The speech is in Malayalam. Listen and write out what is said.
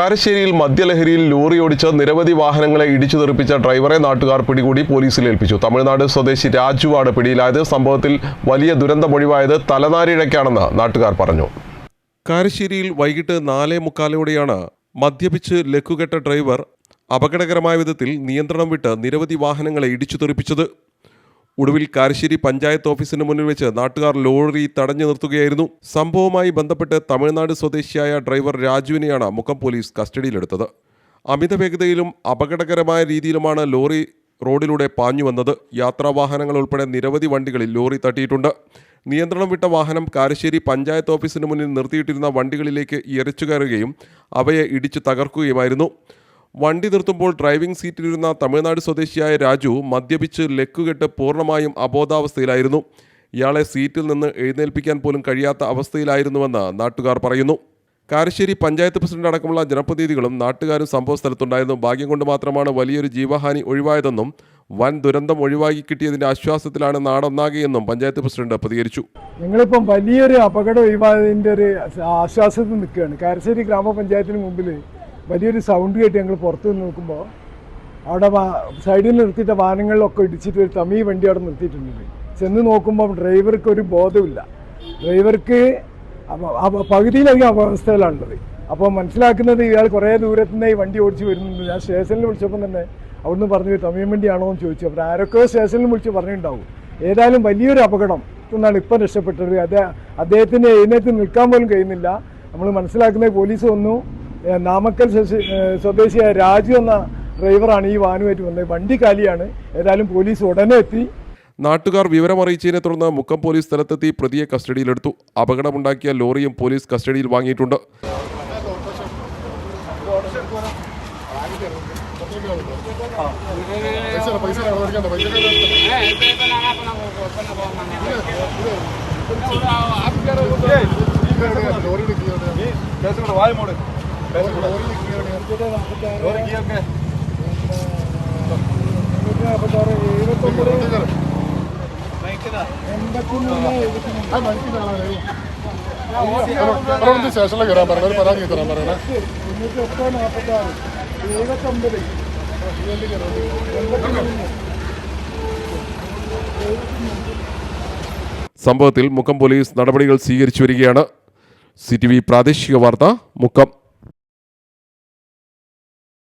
കാരശ്ശേരിയിൽ മദ്യലഹരിയിൽ ലോറി ഓടിച്ച് നിരവധി വാഹനങ്ങളെ ഇടിച്ചു തെറിപ്പിച്ച ഡ്രൈവറെ നാട്ടുകാർ പിടികൂടി പോലീസിൽ ഏൽപ്പിച്ചു. തമിഴ്നാട് സ്വദേശി രാജുവാണ് പിടിയിലായത്. സംഭവത്തിൽ വലിയ ദുരന്തമൊഴിവായത് തലനാരിഴയ്ക്കാണെന്ന് നാട്ടുകാർ പറഞ്ഞു. കാരശ്ശേരിയിൽ വൈകിട്ട് 4:45 മദ്യപിച്ച് ലക്കുകെട്ട ഡ്രൈവർ അപകടകരമായ വിധത്തിൽ നിയന്ത്രണം വിട്ട് നിരവധി വാഹനങ്ങളെ ഇടിച്ചു തെറിപ്പിച്ചത്. ഒടുവിൽ കാരശ്ശേരി പഞ്ചായത്ത് ഓഫീസിന് മുന്നിൽ വെച്ച് നാട്ടുകാർ ലോറി തടഞ്ഞു നിർത്തുകയായിരുന്നു. സംഭവവുമായി ബന്ധപ്പെട്ട് തമിഴ്നാട് സ്വദേശിയായ ഡ്രൈവർ രാജുവിനെയാണ് മുക്കം പോലീസ് കസ്റ്റഡിയിലെടുത്തത്. അമിത വേഗതയിലും അപകടകരമായ രീതിയിലുമാണ് ലോറി റോഡിലൂടെ പാഞ്ഞു വന്നത്. യാത്രാവാഹനങ്ങൾ ഉൾപ്പെടെ നിരവധി വണ്ടികളിൽ ലോറി തട്ടിയിട്ടുണ്ട്. നിയന്ത്രണം വിട്ട വാഹനം കാരശ്ശേരി പഞ്ചായത്ത് ഓഫീസിന് മുന്നിൽ നിർത്തിയിട്ടിരുന്ന വണ്ടികളിലേക്ക് ഇരച്ചു കയറുകയും അവയെ ഇടിച്ചു തകർക്കുകയുമായിരുന്നു. വണ്ടി നിർത്തുമ്പോൾ ഡ്രൈവിംഗ് സീറ്റിലിരുന്ന തമിഴ്നാട് സ്വദേശിയായ രാജു മദ്യപിച്ച് ലക്കുകെട്ട് പൂർണ്ണമായും അബോധാവസ്ഥയിലായിരുന്നു. ഇയാളെ സീറ്റിൽ നിന്ന് എഴുന്നേൽപ്പിക്കാൻ പോലും കഴിയാത്ത അവസ്ഥയിലായിരുന്നുവെന്ന് നാട്ടുകാർ പറയുന്നു. കാരശ്ശേരി പഞ്ചായത്ത് പ്രസിഡന്റ് അടക്കമുള്ള ജനപ്രതിനിധികളും നാട്ടുകാരും സംഭവ സ്ഥലത്തുണ്ടായിരുന്നു. ഭാഗ്യം കൊണ്ട് മാത്രമാണ് വലിയൊരു ജീവഹാനി ഒഴിവായതെന്നും വൻ ദുരന്തം ഒഴിവാക്കി കിട്ടിയതിന്റെ ആശ്വാസത്തിലാണ് നാടൊന്നാകെയെന്നും പഞ്ചായത്ത് പ്രസിഡന്റ് പ്രതികരിച്ചു. ഞങ്ങളിപ്പം വലിയൊരു അപകടം ഒഴിവായതിൻ്റെ ഒരു ആശ്വാസത്തിൽ നിൽക്കുകയാണ്. കാരശ്ശേരി ഗ്രാമപഞ്ചായത്തിന് മുമ്പിൽ വലിയൊരു സൗണ്ട് കേട്ട് ഞങ്ങൾ പുറത്ത് നിന്ന് നോക്കുമ്പോൾ അവിടെ സൈഡിൽ നിർത്തിയിട്ട വാഹനങ്ങളിലൊക്കെ ഇടിച്ചിട്ട് ഒരു തമിഴ് വണ്ടി അവിടെ നിർത്തിയിട്ടുണ്ട്. ചെന്ന് നോക്കുമ്പോൾ ഡ്രൈവർക്ക് ഒരു ബോധമില്ല. ഡ്രൈവർക്ക് പകുതിയിലധികം അവസ്ഥയിലാണുള്ളത്. അപ്പോൾ മനസ്സിലാക്കുന്നത് ഇയാൾ കുറേ ദൂരത്തു നിന്ന് ഈ വണ്ടി ഓടിച്ച് വരുന്നുണ്ട്. ഞാൻ സ്റ്റേഷനിൽ വിളിച്ചപ്പോൾ തന്നെ അവിടുന്ന് പറഞ്ഞു തമിഴ് വണ്ടിയാണോ എന്ന് ചോദിച്ചു. അപ്പോൾ ആരൊക്കെ സ്റ്റേഷനിൽ വിളിച്ച് പറഞ്ഞിട്ടുണ്ടാവും. ഏതായാലും വലിയൊരു അപകടം എന്നാണ് ഇപ്പം രക്ഷപ്പെട്ടത്. അദ്ദേഹത്തിന് എഴുന്നേറ്റ് നിൽക്കാൻ പോലും കഴിയുന്നില്ല. നമ്മൾ മനസ്സിലാക്കുന്നത് പോലീസ് വന്നു. നാമക്കൽ സ്വദേശിയായ രാജു എന്ന ഡ്രൈവറാണ് ഈ വാനുമായിട്ട് വന്നത്. വണ്ടി കാലിയാണ്. ഏതായാലും പോലീസ് ഉടനെ എത്തി. നാട്ടുകാർ വിവരമറിയിച്ചതിനെ തുടർന്ന് മുക്കം പോലീസ് സ്ഥലത്തെത്തി പ്രതിയെ കസ്റ്റഡിയിലെടുത്തു. അപകടമുണ്ടാക്കിയ ലോറിയും പോലീസ് കസ്റ്റഡിയിൽ വാങ്ങിയിട്ടുണ്ട്. സംഭവത്തിൽ മുക്കം പോലീസ് നടപടികൾ സ്വീകരിച്ചു വരികയാണ്. CTV പ്രാദേശിക വാർത്ത മുക്കം.